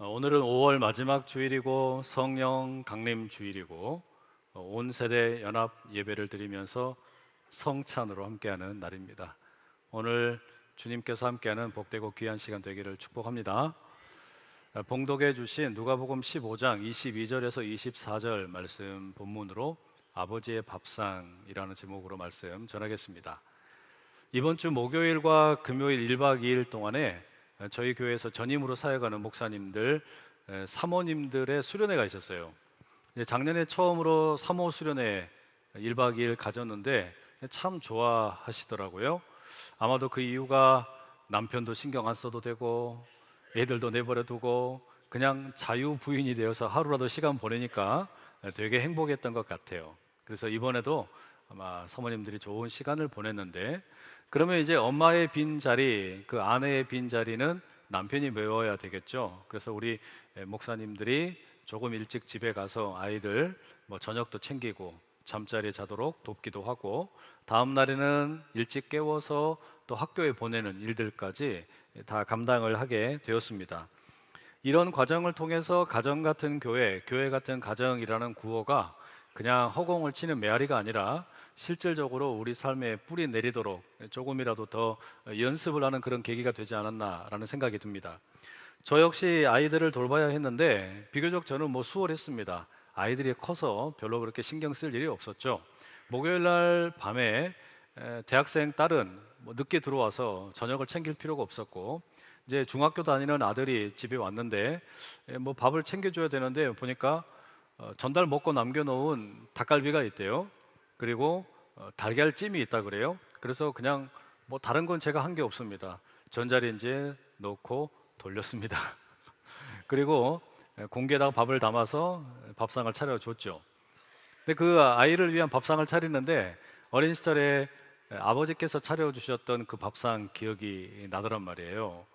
오늘은 5월 마지막 주일이고 성령 강림 주일이고 온 세대 연합 예배를 드리면서 성찬으로 함께하는 날입니다. 오늘 주님께서 함께하는 복되고 귀한 시간 되기를 축복합니다. 봉독해 주신 누가복음 15장 22절에서 24절 말씀 본문으로 아버지의 밥상이라는 제목으로 말씀 전하겠습니다. 이번 주 목요일과 금요일 1박 2일 동안에 저희 교회에서 전임으로 사역하는 목사님들, 사모님들의 수련회가 있었어요. 작년에 처음으로 사모 수련회 1박 2일 가졌는데 참 좋아하시더라고요. 아마도 그 이유가 남편도 신경 안 써도 되고 애들도 내버려 두고 그냥 자유 부인이 되어서 하루라도 시간 보내니까 되게 행복했던 것 같아요. 그래서 이번에도 아마 사모님들이 좋은 시간을 보냈는데, 그러면 이제 엄마의 빈자리, 그 아내의 빈자리는 남편이 메워야 되겠죠. 그래서 우리 목사님들이 조금 일찍 집에 가서 아이들 저녁도 챙기고 잠자리에 자도록 돕기도 하고, 다음 날에는 일찍 깨워서 또 학교에 보내는 일들까지 다 감당을 하게 되었습니다. 이런 과정을 통해서 가정 같은 교회, 교회 같은 가정이라는 구호가 그냥 허공을 치는 메아리가 아니라 실질적으로 우리 삶에 뿌리 내리도록 조금이라도 더 연습을 하는 그런 계기가 되지 않았나라는 생각이 듭니다. 저 역시 아이들을 돌봐야 했는데 비교적 저는 수월했습니다. 아이들이 커서 별로 그렇게 신경 쓸 일이 없었죠. 목요일 날 밤에 대학생 딸은 늦게 들어와서 저녁을 챙길 필요가 없었고, 이제 중학교 다니는 아들이 집에 왔는데 밥을 챙겨줘야 되는데 보니까 전날 먹고 남겨놓은 닭갈비가 있대요. 그리고 달걀찜이 있다 그래요. 그래서 그냥 다른 건 제가 한 게 없습니다. 전자레인지에 넣고 돌렸습니다. 그리고 공기에다가 밥을 담아서 밥상을 차려줬죠. 근데 그 아이를 위한 밥상을 차리는데 어린 시절에 아버지께서 차려주셨던 그 밥상 기억이 나더란 말이에요.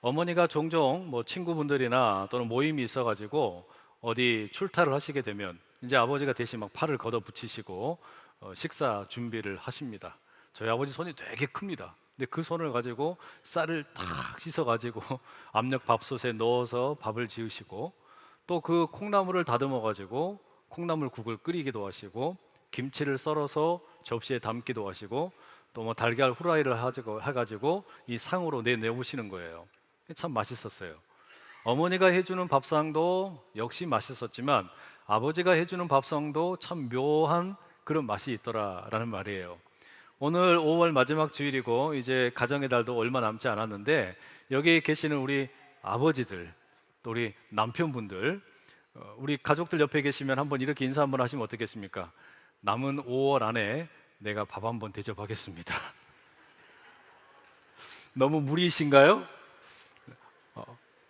어머니가 종종 친구분들이나 또는 모임이 있어가지고 어디 출타를 하시게 되면 이제 아버지가 대신 팔을 걷어 붙이시고 식사 준비를 하십니다. 저희 아버지 손이 되게 큽니다. 근데 그 손을 가지고 쌀을 탁 씻어가지고 압력 밥솥에 넣어서 밥을 지으시고, 또 그 콩나물을 다듬어 가지고 콩나물국을 끓이기도 하시고, 김치를 썰어서 접시에 담기도 하시고, 또 달걀 후라이를 해가지고 이 상으로 내놓으시는 거예요. 참 맛있었어요. 어머니가 해주는 밥상도 역시 맛있었지만 아버지가 해주는 밥상도 참 묘한 그런 맛이 있더라라는 말이에요. 오늘 5월 마지막 주일이고 이제 가정의 달도 얼마 남지 않았는데, 여기 계시는 우리 아버지들, 또 우리 남편분들, 우리 가족들 옆에 계시면 한번 이렇게 인사 한번 하시면 어떻겠습니까? 남은 5월 안에 내가 밥 한번 대접하겠습니다. 너무 무리이신가요?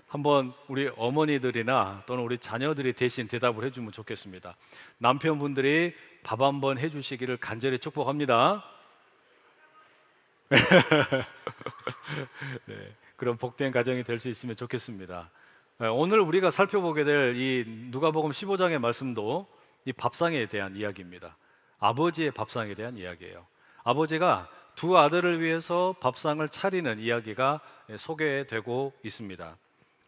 한번 우리 어머니들이나 또는 우리 자녀들이 대신 대답을 해주면 좋겠습니다. 남편분들이 밥 한번 해주시기를 간절히 축복합니다. 네, 그런 복된 가정이 될 수 있으면 좋겠습니다. 오늘 우리가 살펴보게 될 이 누가복음 15장의 말씀도 이 밥상에 대한 이야기입니다. 아버지의 밥상에 대한 이야기예요. 아버지가 두 아들을 위해서 밥상을 차리는 이야기가 소개되고 있습니다.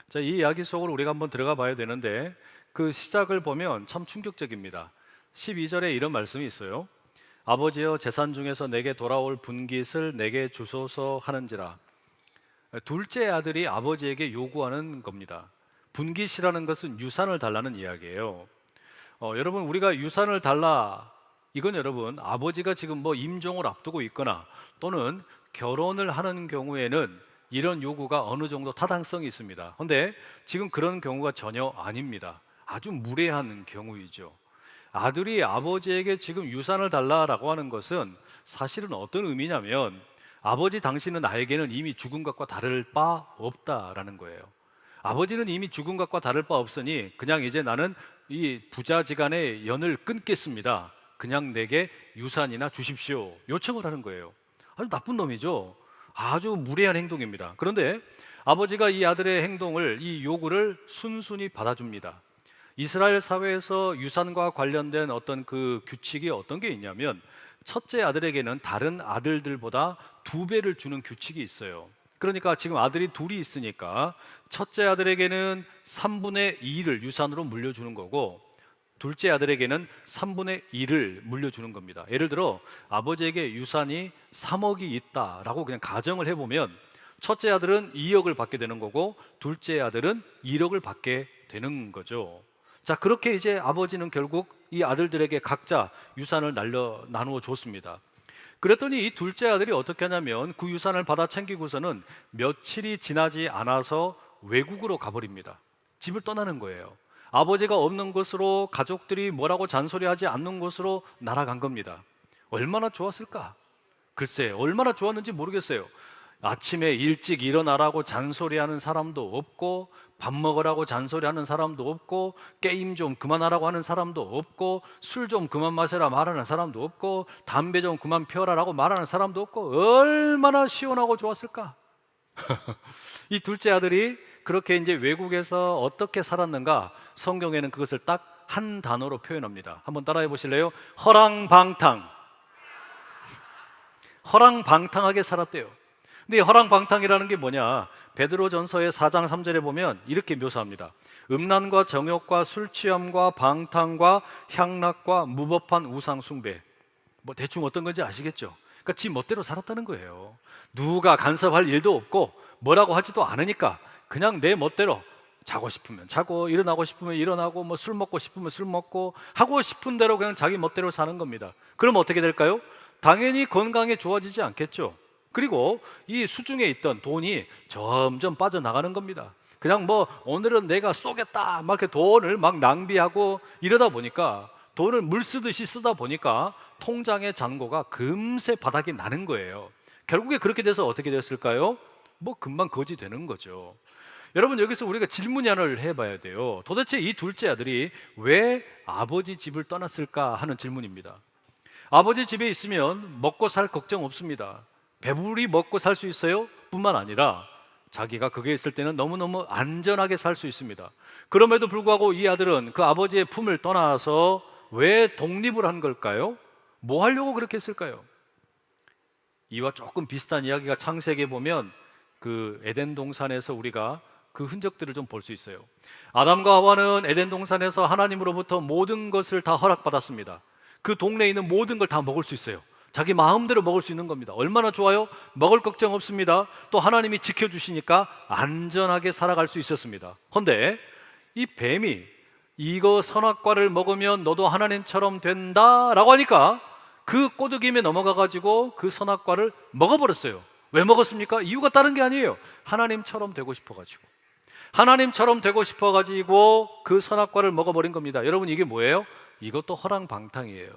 자, 이 이야기 속으로 우리가 한번 들어가 봐야 되는데, 그 시작을 보면 참 충격적입니다. 12절에 이런 말씀이 있어요. 아버지여, 재산 중에서 내게 돌아올 분깃을 내게 주소서 하는지라. 둘째 아들이 아버지에게 요구하는 겁니다. 분깃이라는 것은 유산을 달라는 이야기예요. 여러분, 우리가 유산을 달라, 이건 여러분 아버지가 지금 임종을 앞두고 있거나 또는 결혼을 하는 경우에는 이런 요구가 어느 정도 타당성이 있습니다. 그런데 지금 그런 경우가 전혀 아닙니다. 아주 무례한 경우이죠. 아들이 아버지에게 지금 유산을 달라라고 하는 것은 사실은 어떤 의미냐면, 아버지 당신은 나에게는 이미 죽은 것과 다를 바 없다라는 거예요. 아버지는 이미 죽은 것과 다를 바 없으니 그냥 이제 나는 이 부자지간의 연을 끊겠습니다. 그냥 내게 유산이나 주십시오, 요청을 하는 거예요. 아주 나쁜 놈이죠. 아주 무례한 행동입니다. 그런데 아버지가 이 아들의 행동을, 이 요구를 순순히 받아줍니다. 이스라엘 사회에서 유산과 관련된 어떤 그 규칙이 어떤 게 있냐면, 첫째 아들에게는 다른 아들들보다 2배를 주는 규칙이 있어요. 그러니까 지금 아들이 둘이 있으니까 첫째 아들에게는 3분의 2를 유산으로 물려주는 거고 둘째 아들에게는 3분의 1을 물려주는 겁니다. 예를 들어 아버지에게 유산이 3억이 있다라고 그냥 가정을 해보면 첫째 아들은 2억을 받게 되는 거고 둘째 아들은 1억을 받게 되는 거죠. 자, 그렇게 이제 아버지는 결국 이 아들들에게 각자 유산을 나누어 줬습니다. 그랬더니 이 둘째 아들이 어떻게 하냐면 그 유산을 받아 챙기고서는 며칠이 지나지 않아서 외국으로 가버립니다. 집을 떠나는 거예요. 아버지가 없는 곳으로, 가족들이 뭐라고 잔소리하지 않는 곳으로 날아간 겁니다. 얼마나 좋았을까? 글쎄, 얼마나 좋았는지 모르겠어요. 아침에 일찍 일어나라고 잔소리하는 사람도 없고, 밥 먹으라고 잔소리하는 사람도 없고, 게임 좀 그만하라고 하는 사람도 없고, 술 좀 그만 마셔라 말하는 사람도 없고, 담배 좀 그만 피워라라고 말하는 사람도 없고, 얼마나 시원하고 좋았을까? 이 둘째 아들이 그렇게 이제 외국에서 어떻게 살았는가, 성경에는 그것을 딱 한 단어로 표현합니다. 한번 따라해 보실래요? 허랑방탕. 허랑방탕하게 살았대요. 근데 이 허랑방탕이라는 게 뭐냐? 베드로전서의 4장 3절에 보면 이렇게 묘사합니다. 음란과 정욕과 술취함과 방탕과 향락과 무법한 우상 숭배. 뭐 대충 어떤 건지 아시겠죠? 그러니까 지 멋대로 살았다는 거예요. 누가 간섭할 일도 없고 뭐라고 하지도 않으니까 그냥 내 멋대로 자고 싶으면 자고, 일어나고 싶으면 일어나고, 뭐 술 먹고 싶으면 술 먹고, 하고 싶은 대로 그냥 자기 멋대로 사는 겁니다. 그럼 어떻게 될까요? 당연히 건강에 좋아지지 않겠죠. 그리고 이 수중에 있던 돈이 점점 빠져나가는 겁니다. 그냥 뭐 오늘은 내가 쏘겠다 막 이렇게 돈을 막 낭비하고 이러다 보니까, 돈을 물 쓰듯이 쓰다 보니까 통장의 잔고가 금세 바닥이 나는 거예요. 결국에 그렇게 돼서 어떻게 됐을까요? 뭐 금방 거지 되는 거죠. 여러분, 여기서 우리가 질문이 하나를 해봐야 돼요. 도대체 이 둘째 아들이 왜 아버지 집을 떠났을까 하는 질문입니다. 아버지 집에 있으면 먹고 살 걱정 없습니다. 배부리 먹고 살 수 있어요? 뿐만 아니라 자기가 그게 있을 때는 너무너무 안전하게 살 수 있습니다. 그럼에도 불구하고 이 아들은 그 아버지의 품을 떠나서 왜 독립을 한 걸까요? 뭐 하려고 그렇게 했을까요? 이와 조금 비슷한 이야기가 창세기에 보면 그 에덴 동산에서 우리가 그 흔적들을 좀 볼 수 있어요. 아담과 하와는 에덴 동산에서 하나님으로부터 모든 것을 다 허락받았습니다. 그 동네에 있는 모든 걸 다 먹을 수 있어요. 자기 마음대로 먹을 수 있는 겁니다. 얼마나 좋아요? 먹을 걱정 없습니다. 또 하나님이 지켜주시니까 안전하게 살아갈 수 있었습니다. 그런데 이 뱀이 이거 선악과를 먹으면 너도 하나님처럼 된다라고 하니까 그 꼬드김에 넘어가가지고 그 선악과를 먹어버렸어요. 왜 먹었습니까? 이유가 다른 게 아니에요. 하나님처럼 되고 싶어가지고. 하나님처럼 되고 싶어가지고 그 선악과를 먹어버린 겁니다. 여러분, 이게 뭐예요? 이것도 허랑방탕이에요.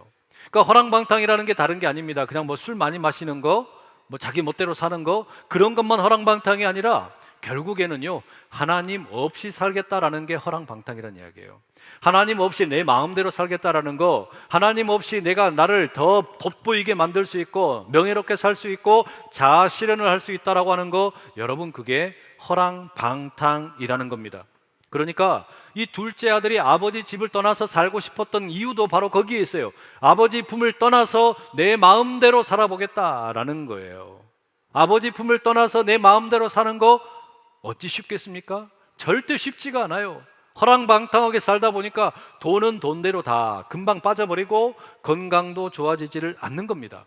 그러니까 허랑방탕이라는 게 다른 게 아닙니다. 그냥 뭐 술 많이 마시는 거, 뭐 자기 멋대로 사는 거, 그런 것만 허랑방탕이 아니라 결국에는요, 하나님 없이 살겠다라는 게 허랑방탕이라는 이야기예요. 하나님 없이 내 마음대로 살겠다라는 거, 하나님 없이 내가 나를 더 돋보이게 만들 수 있고 명예롭게 살 수 있고 자아 실현을 할 수 있다라고 하는 거, 여러분, 그게 허랑방탕이라는 겁니다. 그러니까 이 둘째 아들이 아버지 집을 떠나서 살고 싶었던 이유도 바로 거기에 있어요. 아버지 품을 떠나서 내 마음대로 살아보겠다라는 거예요. 아버지 품을 떠나서 내 마음대로 사는 거 어찌 쉽겠습니까? 절대 쉽지가 않아요. 허랑방탕하게 살다 보니까 돈은 돈대로 다 금방 빠져버리고 건강도 좋아지지를 않는 겁니다.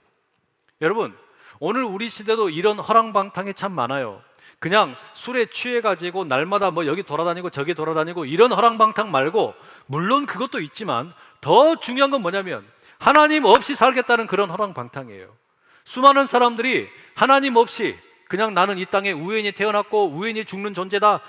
여러분, 오늘 우리 시대도 이런 허랑방탕이 참 많아요. 그냥 술에 취해가지고 날마다 뭐 여기 돌아다니고 저기 돌아다니고 이런 허랑방탕 말고, 물론 그것도 있지만 더 중요한 건 뭐냐면 하나님 없이 살겠다는 그런 허랑방탕이에요. 수많은 사람들이 하나님 없이 그냥 나는 이 땅에 우연히 태어났고 우연히 죽는 존재다,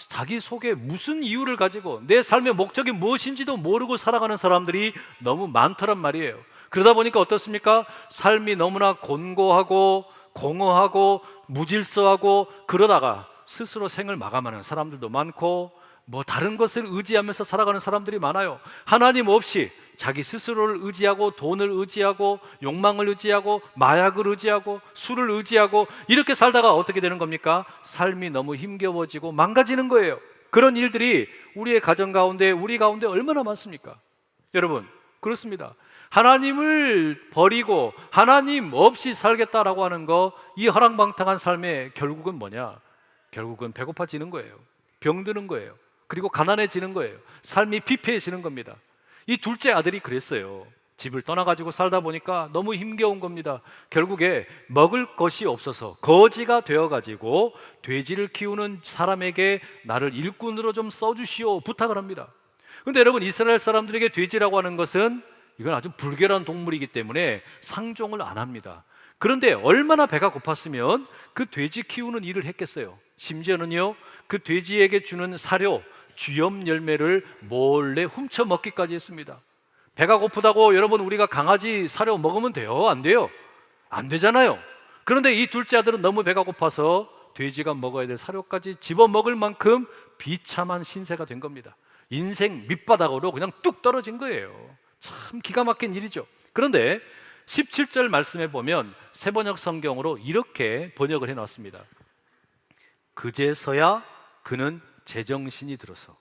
자기 속에 무슨 이유를 가지고 내 삶의 목적이 무엇인지도 모르고 살아가는 사람들이 너무 많더란 말이에요. 그러다 보니까 어떻습니까? 삶이 너무나 곤고하고 공허하고 무질서하고, 그러다가 스스로 생을 마감하는 사람들도 많고, 뭐 다른 것을 의지하면서 살아가는 사람들이 많아요. 하나님 없이 자기 스스로를 의지하고 돈을 의지하고 욕망을 의지하고 마약을 의지하고 술을 의지하고 이렇게 살다가 어떻게 되는 겁니까? 삶이 너무 힘겨워지고 망가지는 거예요. 그런 일들이 우리의 가정 가운데, 우리 가운데 얼마나 많습니까? 여러분, 그렇습니다. 하나님을 버리고 하나님 없이 살겠다라고 하는 거, 이 허랑방탕한 삶의 결국은 뭐냐? 결국은 배고파지는 거예요. 병드는 거예요. 그리고 가난해지는 거예요. 삶이 피폐해지는 겁니다. 이 둘째 아들이 그랬어요. 집을 떠나가지고 살다 보니까 너무 힘겨운 겁니다. 결국에 먹을 것이 없어서 거지가 되어가지고 돼지를 키우는 사람에게 나를 일꾼으로 좀 써주시오 부탁을 합니다. 근데 여러분, 이스라엘 사람들에게 돼지라고 하는 것은 이건 아주 불결한 동물이기 때문에 상종을 안 합니다. 그런데 얼마나 배가 고팠으면 그 돼지 키우는 일을 했겠어요. 심지어는요, 그 돼지에게 주는 사료, 쥐염 열매를 몰래 훔쳐 먹기까지 했습니다. 배가 고프다고 여러분, 우리가 강아지 사료 먹으면 돼요? 안 돼요? 안 되잖아요. 그런데 이 둘째 아들은 너무 배가 고파서 돼지가 먹어야 될 사료까지 집어먹을 만큼 비참한 신세가 된 겁니다. 인생 밑바닥으로 그냥 뚝 떨어진 거예요. 참 기가 막힌 일이죠. 그런데 17절 말씀에 보면 새번역 성경으로 이렇게 번역을 해놨습니다. 그제서야 그는 제정신이 들어서.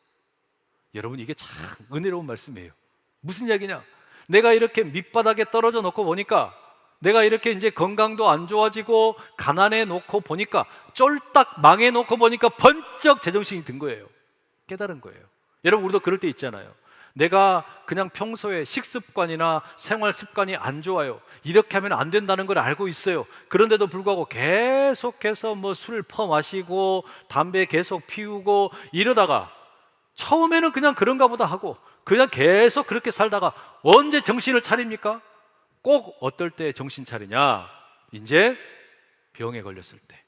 여러분, 이게 참 은혜로운 말씀이에요. 무슨 이야기냐? 내가 이렇게 밑바닥에 떨어져 놓고 보니까, 내가 이렇게 이제 건강도 안 좋아지고 가난해 놓고 보니까, 쫄딱 망해 놓고 보니까 번쩍 제정신이 든 거예요. 깨달은 거예요. 여러분, 우리도 그럴 때 있잖아요. 내가 그냥 평소에 식습관이나 생활 습관이 안 좋아요. 이렇게 하면 안 된다는 걸 알고 있어요. 그런데도 불구하고 계속해서 뭐 술 퍼마시고 담배 계속 피우고 이러다가 처음에는 그냥 그런가 보다 하고 그냥 계속 그렇게 살다가 언제 정신을 차립니까? 꼭 어떨 때 정신 차리냐? 이제 병에 걸렸을 때,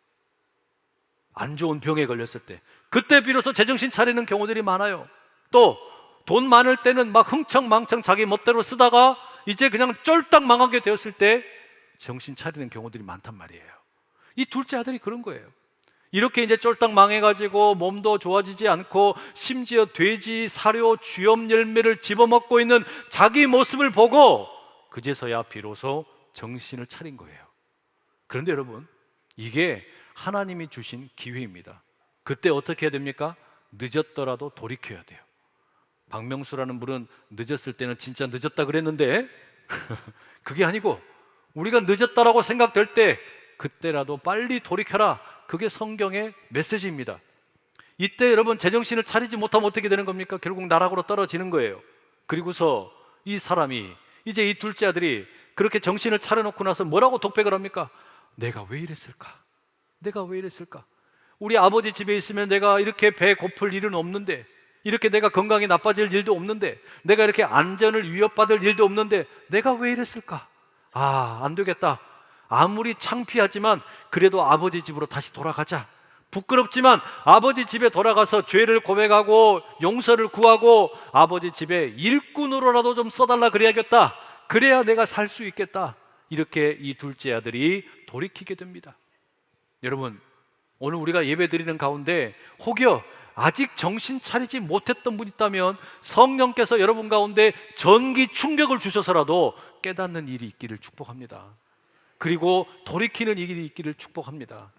안 좋은 병에 걸렸을 때, 그때 비로소 제정신 차리는 경우들이 많아요. 또 돈 많을 때는 막 흥청망청 자기 멋대로 쓰다가 이제 그냥 쫄딱 망하게 되었을 때 정신 차리는 경우들이 많단 말이에요. 이 둘째 아들이 그런 거예요. 이렇게 이제 쫄딱 망해가지고 몸도 좋아지지 않고 심지어 돼지 사료 쥐염 열매를 집어먹고 있는 자기 모습을 보고 그제서야 비로소 정신을 차린 거예요. 그런데 여러분, 이게 하나님이 주신 기회입니다. 그때 어떻게 해야 됩니까? 늦었더라도 돌이켜야 돼요. 박명수라는 분은 늦었을 때는 진짜 늦었다 그랬는데 그게 아니고, 우리가 늦었다라고 생각될 때 그때라도 빨리 돌이켜라. 그게 성경의 메시지입니다. 이때 여러분, 제정신을 차리지 못하면 어떻게 되는 겁니까? 결국 나락으로 떨어지는 거예요. 그리고서 이 사람이, 이제 이 둘째 아들이 그렇게 정신을 차려놓고 나서 뭐라고 독백을 합니까? 내가 왜 이랬을까? 내가 왜 이랬을까? 우리 아버지 집에 있으면 내가 이렇게 배 고플 일은 없는데, 이렇게 내가 건강이 나빠질 일도 없는데, 내가 이렇게 안전을 위협받을 일도 없는데 내가 왜 이랬을까? 안 되겠다. 아무리 창피하지만 그래도 아버지 집으로 다시 돌아가자. 부끄럽지만 아버지 집에 돌아가서 죄를 고백하고 용서를 구하고 아버지 집에 일꾼으로라도 좀 써달라 그래야겠다. 그래야 내가 살 수 있겠다. 이렇게 이 둘째 아들이 돌이키게 됩니다. 여러분, 오늘 우리가 예배 드리는 가운데 혹여 아직 정신 차리지 못했던 분 있다면 성령께서 여러분 가운데 전기 충격을 주셔서라도 깨닫는 일이 있기를 축복합니다. 그리고 돌이키는 일이 있기를 축복합니다.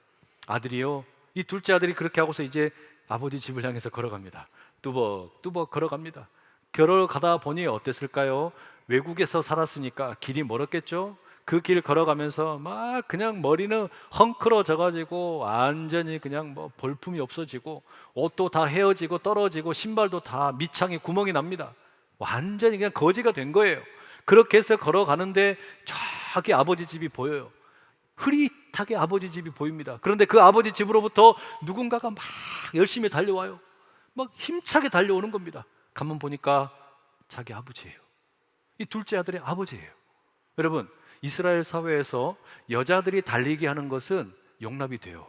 아들이요, 이 둘째 아들이 그렇게 하고서 이제 아버지 집을 향해서 걸어갑니다. 뚜벅뚜벅 걸어갑니다. 걸어가다 보니 어땠을까요? 외국에서 살았으니까 길이 멀었겠죠? 그 길 걸어가면서 막 그냥 머리는 헝클어져 가지고 완전히 그냥 뭐 볼품이 없어지고 옷도 다 헤어지고 떨어지고 신발도 다 밑창에 구멍이 납니다. 완전히 그냥 거지가 된 거예요. 그렇게 해서 걸어가는데 저기 아버지 집이 보여요. 흐릿하게 아버지 집이 보입니다. 그런데 그 아버지 집으로부터 누군가가 막 열심히 달려와요. 막 힘차게 달려오는 겁니다. 가만 보니까 자기 아버지예요. 이 둘째 아들의 아버지예요. 여러분, 이스라엘 사회에서 여자들이 달리기 하는 것은 용납이 돼요.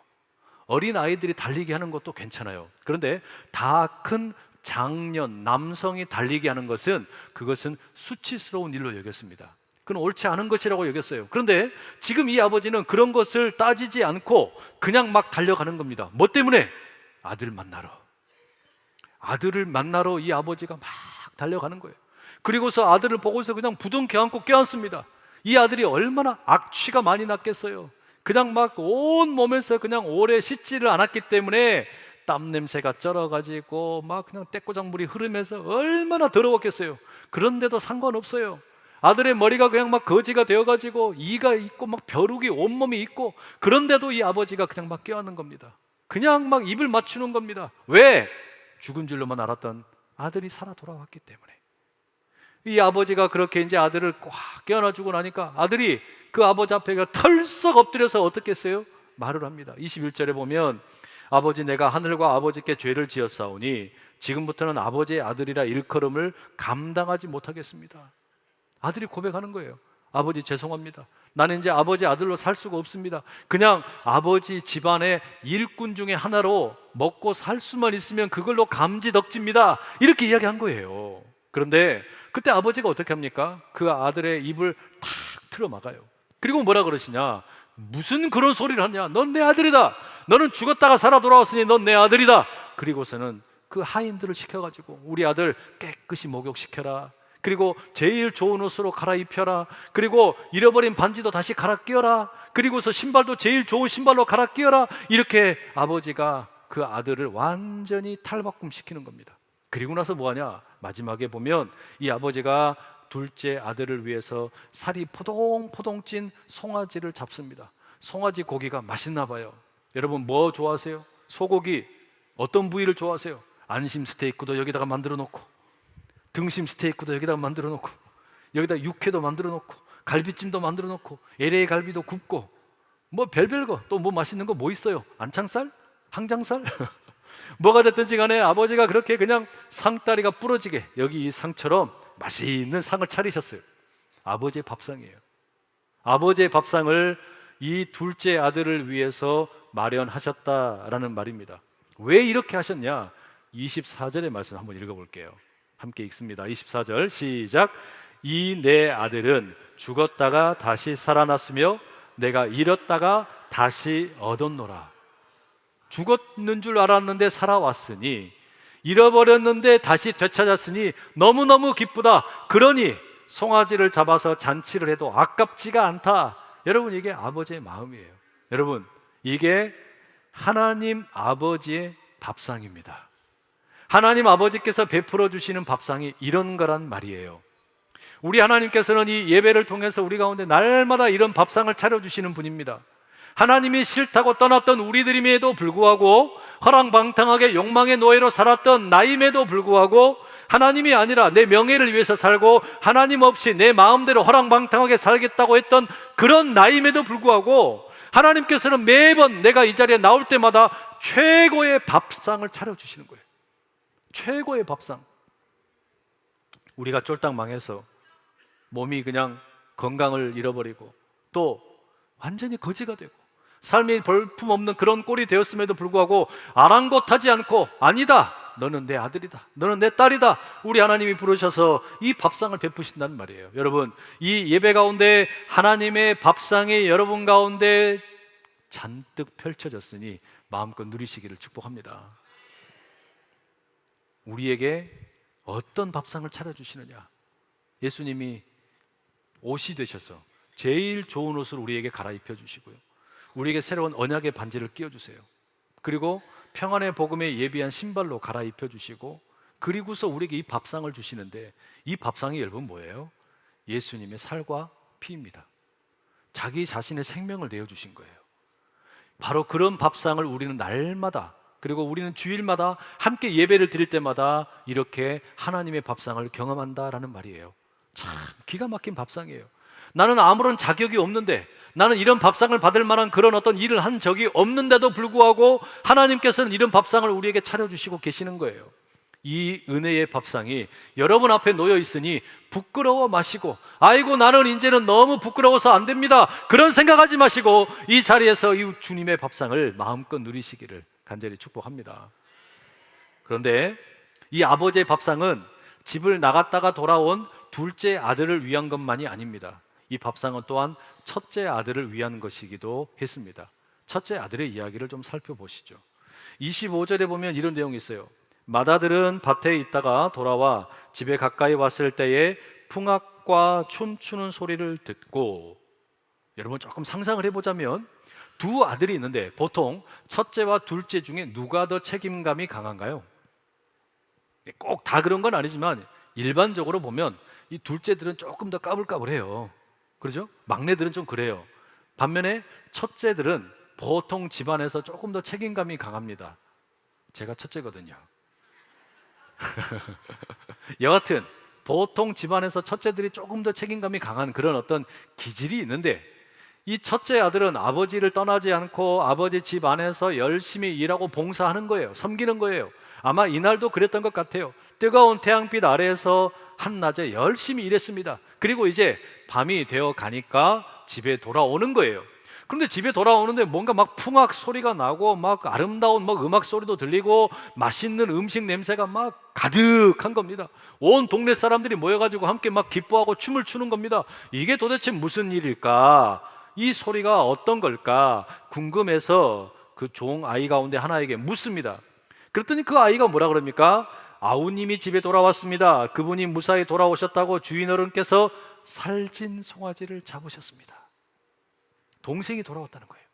어린 아이들이 달리기 하는 것도 괜찮아요. 그런데 다 큰 장년, 남성이 달리기 하는 것은, 그것은 수치스러운 일로 여겼습니다. 그건 옳지 않은 것이라고 여겼어요. 그런데 지금 이 아버지는 그런 것을 따지지 않고 그냥 막 달려가는 겁니다. 뭐 때문에? 아들 만나러. 아들을 만나러 이 아버지가 막 달려가는 거예요. 그리고서 아들을 보고서 그냥 부둥켜 안고 껴안습니다. 이 아들이 얼마나 악취가 많이 났겠어요. 그냥 막 온 몸에서 그냥 오래 씻지를 않았기 때문에 땀 냄새가 쩔어가지고 막 그냥 떼꼬장물이 흐르면서 얼마나 더러웠겠어요. 그런데도 상관없어요. 아들의 머리가 그냥 막 거지가 되어가지고 이가 있고 막 벼룩이 온몸이 있고, 그런데도 이 아버지가 그냥 막 껴안는 겁니다. 그냥 막 입을 맞추는 겁니다. 왜? 죽은 줄로만 알았던 아들이 살아 돌아왔기 때문에. 이 아버지가 그렇게 이제 아들을 꽉 껴안아주고 나니까 아들이 그 아버지 앞에 털썩 엎드려서 어떻게 했어요? 말을 합니다. 21절에 보면 아버지, 내가 하늘과 아버지께 죄를 지었사오니 지금부터는 아버지의 아들이라 일컬음을 감당하지 못하겠습니다. 아들이 고백하는 거예요. 아버지 죄송합니다. 나는 이제 아버지 아들로 살 수가 없습니다. 그냥 아버지 집안의 일꾼 중에 하나로 먹고 살 수만 있으면 그걸로 감지덕지입니다. 이렇게 이야기한 거예요. 그런데 그때 아버지가 어떻게 합니까? 그 아들의 입을 탁 틀어 막아요. 그리고 뭐라 그러시냐? 무슨 그런 소리를 하냐? 넌 내 아들이다. 너는 죽었다가 살아 돌아왔으니 넌 내 아들이다. 그리고서는 그 하인들을 시켜가지고 우리 아들 깨끗이 목욕시켜라. 그리고 제일 좋은 옷으로 갈아입혀라. 그리고 잃어버린 반지도 다시 갈아 끼워라. 그리고서 신발도 제일 좋은 신발로 갈아 끼워라. 이렇게 아버지가 그 아들을 완전히 탈바꿈시키는 겁니다. 그리고 나서 뭐하냐? 마지막에 보면 이 아버지가 둘째 아들을 위해서 살이 포동포동 찐 송아지를 잡습니다. 송아지 고기가 맛있나 봐요. 여러분 뭐 좋아하세요? 소고기 어떤 부위를 좋아하세요? 안심 스테이크도 여기다가 만들어 놓고, 등심 스테이크도 여기다가 만들어 놓고, 여기다 육회도 만들어 놓고, 갈비찜도 만들어 놓고, LA 갈비도 굽고, 뭐 별별 거, 또 뭐 맛있는 거 뭐 있어요? 안창살? 항장살? 뭐가 됐든지 간에 아버지가 그렇게 그냥 상다리가 부러지게 여기 이 상처럼 맛있는 상을 차리셨어요. 아버지의 밥상이에요. 아버지의 밥상을 이 둘째 아들을 위해서 마련하셨다라는 말입니다. 왜 이렇게 하셨냐? 24절의 말씀 한번 읽어볼게요. 함께 읽습니다. 24절 시작. 이 내 아들은 죽었다가 다시 살아났으며 내가 잃었다가 다시 얻었노라. 죽었는 줄 알았는데 살아왔으니, 잃어버렸는데 다시 되찾았으니 너무너무 기쁘다. 그러니 송아지를 잡아서 잔치를 해도 아깝지가 않다. 여러분 이게 아버지의 마음이에요. 여러분 이게 하나님 아버지의 밥상입니다. 하나님 아버지께서 베풀어 주시는 밥상이 이런 거란 말이에요. 우리 하나님께서는 이 예배를 통해서 우리 가운데 날마다 이런 밥상을 차려주시는 분입니다. 하나님이 싫다고 떠났던 우리들임에도 불구하고, 허랑방탕하게 욕망의 노예로 살았던 나임에도 불구하고, 하나님이 아니라 내 명예를 위해서 살고 하나님 없이 내 마음대로 허랑방탕하게 살겠다고 했던 그런 나임에도 불구하고 하나님께서는 매번 내가 이 자리에 나올 때마다 최고의 밥상을 차려주시는 거예요. 최고의 밥상. 우리가 쫄딱 망해서 몸이 그냥 건강을 잃어버리고 또 완전히 거지가 되고 삶이 볼품없는 그런 꼴이 되었음에도 불구하고 아랑곳하지 않고, 아니다, 너는 내 아들이다, 너는 내 딸이다, 우리 하나님이 부르셔서 이 밥상을 베푸신다는 말이에요. 여러분 이 예배 가운데 하나님의 밥상이 여러분 가운데 잔뜩 펼쳐졌으니 마음껏 누리시기를 축복합니다. 우리에게 어떤 밥상을 차려주시느냐? 예수님이 옷이 되셔서 제일 좋은 옷을 우리에게 갈아입혀 주시고요, 우리에게 새로운 언약의 반지를 끼워주세요. 그리고 평안의 복음에 예비한 신발로 갈아입혀 주시고, 그리고서 우리에게 이 밥상을 주시는데, 이 밥상이 여러분 뭐예요? 예수님의 살과 피입니다. 자기 자신의 생명을 내어주신 거예요. 바로 그런 밥상을 우리는 날마다, 그리고 우리는 주일마다 함께 예배를 드릴 때마다 이렇게 하나님의 밥상을 경험한다라는 말이에요. 참 기가 막힌 밥상이에요. 나는 아무런 자격이 없는데, 나는 이런 밥상을 받을 만한 그런 어떤 일을 한 적이 없는데도 불구하고 하나님께서는 이런 밥상을 우리에게 차려주시고 계시는 거예요. 이 은혜의 밥상이 여러분 앞에 놓여 있으니 부끄러워 마시고, 아이고 나는 이제는 너무 부끄러워서 안 됩니다, 그런 생각하지 마시고 이 자리에서 이 주님의 밥상을 마음껏 누리시기를 간절히 축복합니다. 그런데 이 아버지의 밥상은 집을 나갔다가 돌아온 둘째 아들을 위한 것만이 아닙니다. 이 밥상은 또한 첫째 아들을 위한 것이기도 했습니다. 첫째 아들의 이야기를 좀 살펴보시죠. 25절에 보면 이런 내용이 있어요. 맏아들은 밭에 있다가 돌아와 집에 가까이 왔을 때에 풍악과 춤추는 소리를 듣고, 여러분 조금 상상을 해보자면 두 아들이 있는데 보통 첫째와 둘째 중에 누가 더 책임감이 강한가요? 꼭 다 그런 건 아니지만 일반적으로 보면 이 둘째들은 조금 더 까불까불해요. 그렇죠? 막내들은 좀 그래요. 반면에 첫째들은 보통 집안에서 조금 더 책임감이 강합니다. 제가 첫째거든요. 여하튼 보통 집안에서 첫째들이 조금 더 책임감이 강한 그런 어떤 기질이 있는데, 이 첫째 아들은 아버지를 떠나지 않고 아버지 집 안에서 열심히 일하고 봉사하는 거예요. 섬기는 거예요. 아마 이날도 그랬던 것 같아요. 뜨거운 태양빛 아래에서 한낮에 열심히 일했습니다. 그리고 이제 밤이 되어 가니까 집에 돌아오는 거예요. 그런데 집에 돌아오는데 뭔가 막 풍악 소리가 나고 막 아름다운 막 음악 소리도 들리고 맛있는 음식 냄새가 막 가득한 겁니다. 온 동네 사람들이 모여가지고 함께 막 기뻐하고 춤을 추는 겁니다. 이게 도대체 무슨 일일까? 이 소리가 어떤 걸까 궁금해서 그 종 아이 가운데 하나에게 묻습니다. 그랬더니 그 아이가 뭐라 그럽니까? 아우님이 집에 돌아왔습니다. 그분이 무사히 돌아오셨다고 주인 어른께서 살진 송아지를 잡으셨습니다. 동생이 돌아왔다는 거예요.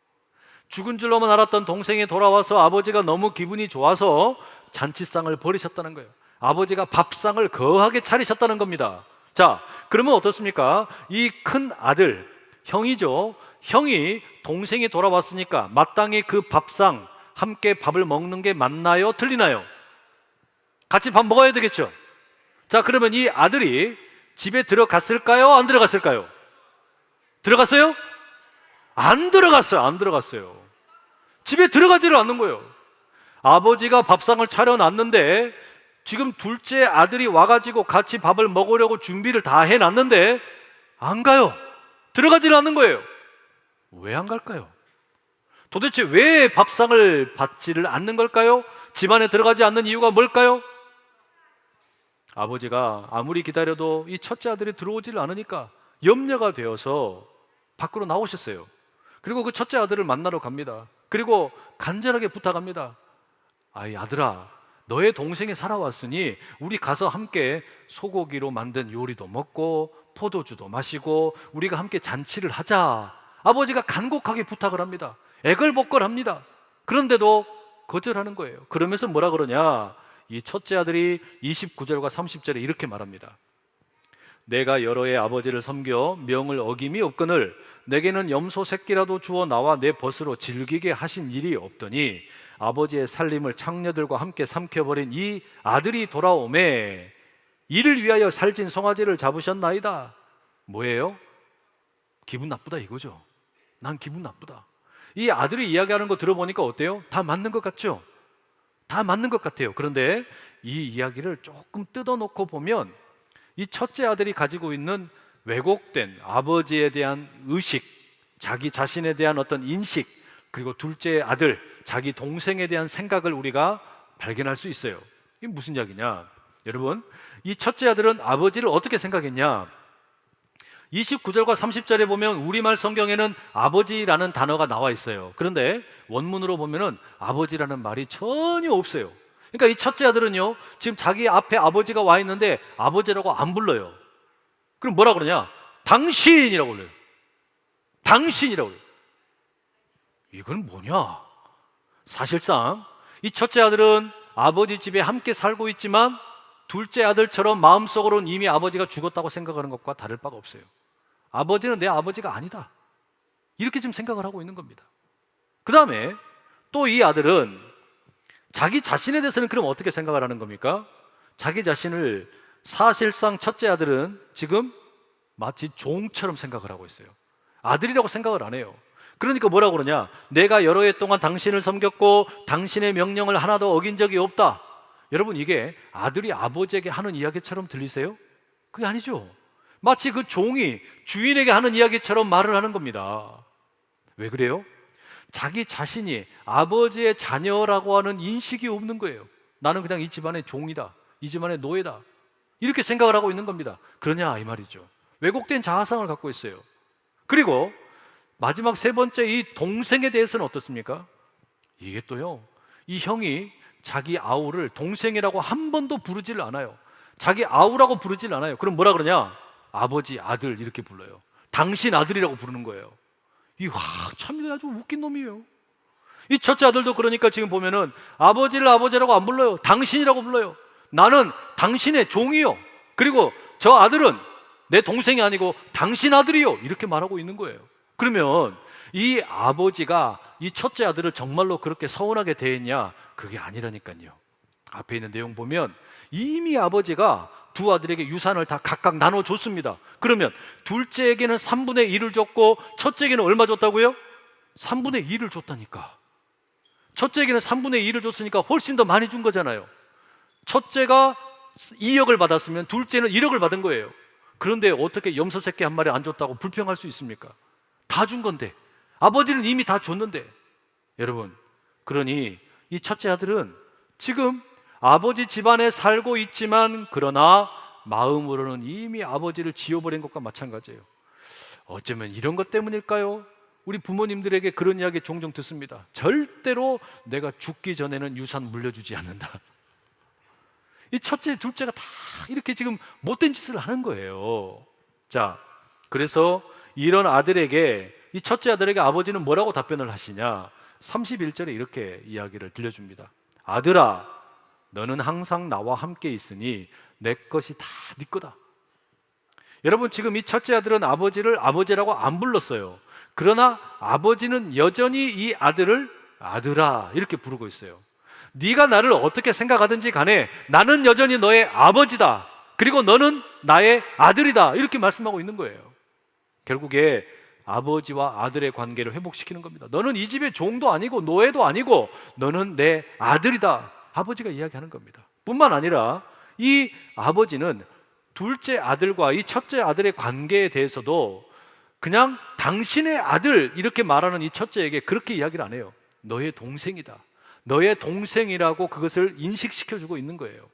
죽은 줄로만 알았던 동생이 돌아와서 아버지가 너무 기분이 좋아서 잔치상을 벌이셨다는 거예요. 아버지가 밥상을 거하게 차리셨다는 겁니다. 자, 그러면 어떻습니까? 이 큰 아들, 형이죠. 형이 동생이 돌아왔으니까 마땅히 그 밥상 함께 밥을 먹는 게 맞나요? 틀리나요? 같이 밥 먹어야 되겠죠. 자, 그러면 이 아들이 집에 들어갔을까요? 안 들어갔을까요? 들어갔어요? 안 들어갔어요. 안 들어갔어요. 집에 들어가지를 않는 거예요. 아버지가 밥상을 차려놨는데 지금 둘째 아들이 와가지고 같이 밥을 먹으려고 준비를 다 해놨는데 안 가요. 들어가지를 않는 거예요. 왜 안 갈까요? 도대체 왜 밥상을 받지를 않는 걸까요? 집안에 들어가지 않는 이유가 뭘까요? 아버지가 아무리 기다려도 이 첫째 아들이 들어오지를 않으니까 염려가 되어서 밖으로 나오셨어요. 그리고 그 첫째 아들을 만나러 갑니다. 그리고 간절하게 부탁합니다. 아이 아들아, 너의 동생이 살아왔으니 우리 가서 함께 소고기로 만든 요리도 먹고 포도주도 마시고 우리가 함께 잔치를 하자. 아버지가 간곡하게 부탁을 합니다. 애걸복걸합니다. 그런데도 거절하는 거예요. 그러면서 뭐라 그러냐? 이 첫째 아들이 29절과 30절에 이렇게 말합니다. 내가 여러 해 아버지를 섬겨 명을 어김이 없거늘 내게는 염소 새끼라도 주어 나와 내 벗으로 즐기게 하신 일이 없더니 아버지의 살림을 창녀들과 함께 삼켜버린 이 아들이 돌아오매 이를 위하여 살찐 송아지를 잡으셨나이다. 뭐예요? 기분 나쁘다 이거죠. 난 기분 나쁘다. 이 아들이 이야기하는 거 들어보니까 어때요? 다 맞는 것 같죠? 다 맞는 것 같아요. 그런데 이 이야기를 조금 뜯어놓고 보면 이 첫째 아들이 가지고 있는 왜곡된 아버지에 대한 의식, 자기 자신에 대한 어떤 인식, 그리고 둘째 아들, 자기 동생에 대한 생각을 우리가 발견할 수 있어요. 이게 무슨 이야기냐? 여러분, 이 첫째 아들은 아버지를 어떻게 생각했냐? 29절과 30절에 보면 우리말 성경에는 아버지라는 단어가 나와 있어요. 그런데 원문으로 보면은 아버지라는 말이 전혀 없어요. 그러니까 이 첫째 아들은요, 지금 자기 앞에 아버지가 와 있는데 아버지라고 안 불러요. 그럼 뭐라 그러냐? 당신이라고 불러요. 당신이라고 불러요. 이건 뭐냐? 사실상 이 첫째 아들은 아버지 집에 함께 살고 있지만 둘째 아들처럼 마음속으로는 이미 아버지가 죽었다고 생각하는 것과 다를 바가 없어요. 아버지는 내 아버지가 아니다. 이렇게 지금 생각을 하고 있는 겁니다. 그 다음에 또 이 아들은 자기 자신에 대해서는 그럼 어떻게 생각을 하는 겁니까? 자기 자신을 사실상 첫째 아들은 지금 마치 종처럼 생각을 하고 있어요. 아들이라고 생각을 안 해요. 그러니까 뭐라고 그러냐? 내가 여러 해 동안 당신을 섬겼고 당신의 명령을 하나도 어긴 적이 없다. 여러분, 이게 아들이 아버지에게 하는 이야기처럼 들리세요? 그게 아니죠. 마치 그 종이 주인에게 하는 이야기처럼 말을 하는 겁니다. 왜 그래요? 자기 자신이 아버지의 자녀라고 하는 인식이 없는 거예요. 나는 그냥 이 집안의 종이다, 이 집안의 노예다, 이렇게 생각을 하고 있는 겁니다. 그러냐 이 말이죠. 왜곡된 자아상을 갖고 있어요. 그리고 마지막 세 번째, 이 동생에 대해서는 어떻습니까? 이게 또요, 이 형이 자기 아우를 동생이라고 한 번도 부르지를 않아요. 자기 아우라고 부르지를 않아요. 그럼 뭐라 그러냐? 아버지, 아들 이렇게 불러요. 당신 아들이라고 부르는 거예요. 참 아주 웃긴 놈이에요. 이 첫째 아들도 그러니까 지금 보면은 아버지를 아버지라고 안 불러요. 당신이라고 불러요. 나는 당신의 종이요. 그리고 저 아들은 내 동생이 아니고 당신 아들이요, 이렇게 말하고 있는 거예요. 그러면 이 아버지가 이 첫째 아들을 정말로 그렇게 서운하게 대했냐? 그게 아니라니까요. 앞에 있는 내용 보면 이미 아버지가 두 아들에게 유산을 다 각각 나눠줬습니다. 그러면 둘째에게는 3분의 1을 줬고 첫째에게는 얼마 줬다고요? 3분의 1을 줬다니까. 첫째에게는 3분의 1을 줬으니까 훨씬 더 많이 준 거잖아요. 첫째가 2억을 받았으면 둘째는 1억을 받은 거예요. 그런데 어떻게 염소 새끼 한 마리 안 줬다고 불평할 수 있습니까? 다 준 건데, 아버지는 이미 다 줬는데. 여러분, 그러니 이 첫째 아들은 지금 아버지 집안에 살고 있지만 그러나 마음으로는 이미 아버지를 지워버린 것과 마찬가지예요. 어쩌면 이런 것 때문일까요? 우리 부모님들에게 그런 이야기 종종 듣습니다. 절대로 내가 죽기 전에는 유산 물려주지 않는다. 이 첫째, 둘째가 다 이렇게 지금 못된 짓을 하는 거예요. 자, 그래서 이런 아들에게, 이 첫째 아들에게 아버지는 뭐라고 답변을 하시냐? 31절에 이렇게 이야기를 들려줍니다. 아들아, 너는 항상 나와 함께 있으니 내 것이 다 네 거다. 여러분, 지금 이 첫째 아들은 아버지를 아버지라고 안 불렀어요. 그러나 아버지는 여전히 이 아들을 아들아 이렇게 부르고 있어요. 네가 나를 어떻게 생각하든지 간에 나는 여전히 너의 아버지다. 그리고 너는 나의 아들이다. 이렇게 말씀하고 있는 거예요. 결국에 아버지와 아들의 관계를 회복시키는 겁니다. 너는 이 집의 종도 아니고 노예도 아니고 너는 내 아들이다. 아버지가 이야기하는 겁니다. 뿐만 아니라 이 아버지는 둘째 아들과 이 첫째 아들의 관계에 대해서도 그냥 당신의 아들 이렇게 말하는 이 첫째에게 그렇게 이야기를 안 해요. 너의 동생이다. 너의 동생이라고 그것을 인식시켜주고 있는 거예요.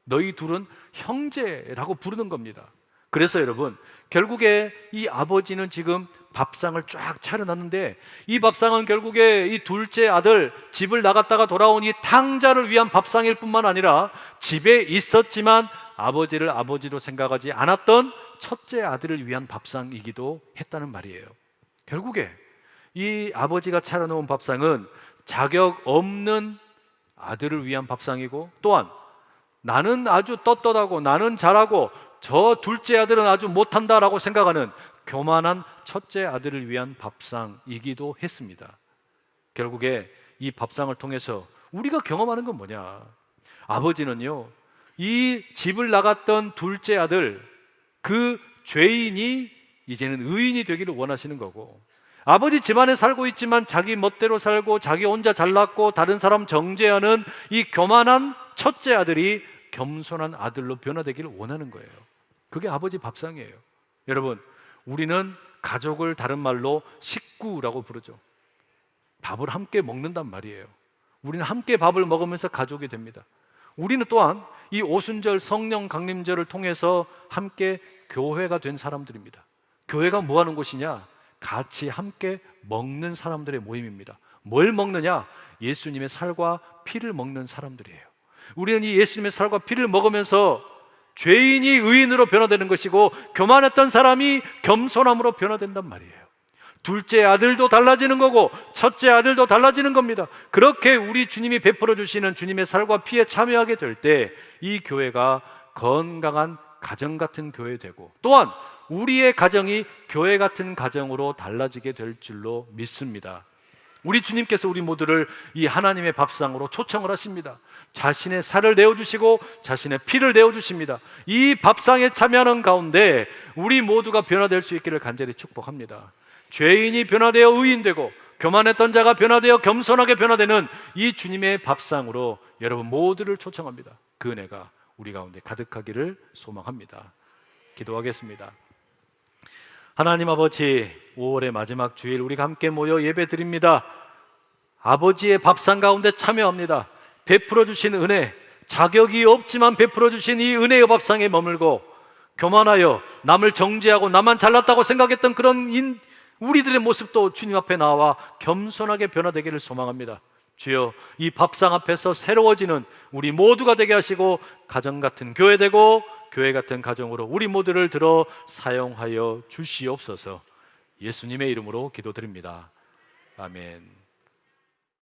너희 둘은 형제라고 부르는 겁니다. 그래서 여러분, 결국에 이 아버지는 지금 밥상을 쫙 차려놨는데 이 밥상은 결국에 이 둘째 아들 집을 나갔다가 돌아온 이 탕자를 위한 밥상일 뿐만 아니라 집에 있었지만 아버지를 아버지로 생각하지 않았던 첫째 아들을 위한 밥상이기도 했다는 말이에요. 결국에 이 아버지가 차려놓은 밥상은 자격 없는 아들을 위한 밥상이고, 또한 나는 아주 떳떳하고 나는 잘하고 저 둘째 아들은 아주 못한다라고 생각하는 교만한 첫째 아들을 위한 밥상이기도 했습니다. 결국에 이 밥상을 통해서 우리가 경험하는 건 뭐냐? 아버지는요, 이 집을 나갔던 둘째 아들, 그 죄인이 이제는 의인이 되기를 원하시는 거고, 아버지 집안에 살고 있지만 자기 멋대로 살고 자기 혼자 잘났고 다른 사람 정죄하는 이 교만한 첫째 아들이 겸손한 아들로 변화되기를 원하는 거예요. 그게 아버지 밥상이에요. 여러분, 우리는 가족을 다른 말로 식구라고 부르죠. 밥을 함께 먹는단 말이에요. 우리는 함께 밥을 먹으면서 가족이 됩니다. 우리는 또한 이 오순절 성령 강림절을 통해서 함께 교회가 된 사람들입니다. 교회가 뭐 하는 곳이냐? 같이 함께 먹는 사람들의 모임입니다. 뭘 먹느냐? 예수님의 살과 피를 먹는 사람들이에요. 우리는 이 예수님의 살과 피를 먹으면서 죄인이 의인으로 변화되는 것이고 교만했던 사람이 겸손함으로 변화된단 말이에요. 둘째 아들도 달라지는 거고 첫째 아들도 달라지는 겁니다. 그렇게 우리 주님이 베풀어 주시는 주님의 살과 피에 참여하게 될 때 이 교회가 건강한 가정 같은 교회 되고, 또한 우리의 가정이 교회 같은 가정으로 달라지게 될 줄로 믿습니다. 우리 주님께서 우리 모두를 이 하나님의 밥상으로 초청을 하십니다. 자신의 살을 내어주시고 자신의 피를 내어주십니다. 이 밥상에 참여하는 가운데 우리 모두가 변화될 수 있기를 간절히 축복합니다. 죄인이 변화되어 의인되고 교만했던 자가 변화되어 겸손하게 변화되는 이 주님의 밥상으로 여러분 모두를 초청합니다. 그 은혜가 우리 가운데 가득하기를 소망합니다. 기도하겠습니다. 하나님 아버지, 5월의 마지막 주일 우리가 함께 모여 예배 드립니다. 아버지의 밥상 가운데 참여합니다. 베풀어 주신 은혜, 자격이 없지만 베풀어 주신 이 은혜의 밥상에 머물고 교만하여 남을 정죄하고 나만 잘났다고 생각했던 그런 우리들의 모습도 주님 앞에 나와 겸손하게 변화되기를 소망합니다. 주여, 이 밥상 앞에서 새로워지는 우리 모두가 되게 하시고 가정 같은 교회 되고 교회 같은 가정으로 우리 모두를 들어 사용하여 주시옵소서. 예수님의 이름으로 기도드립니다. 아멘.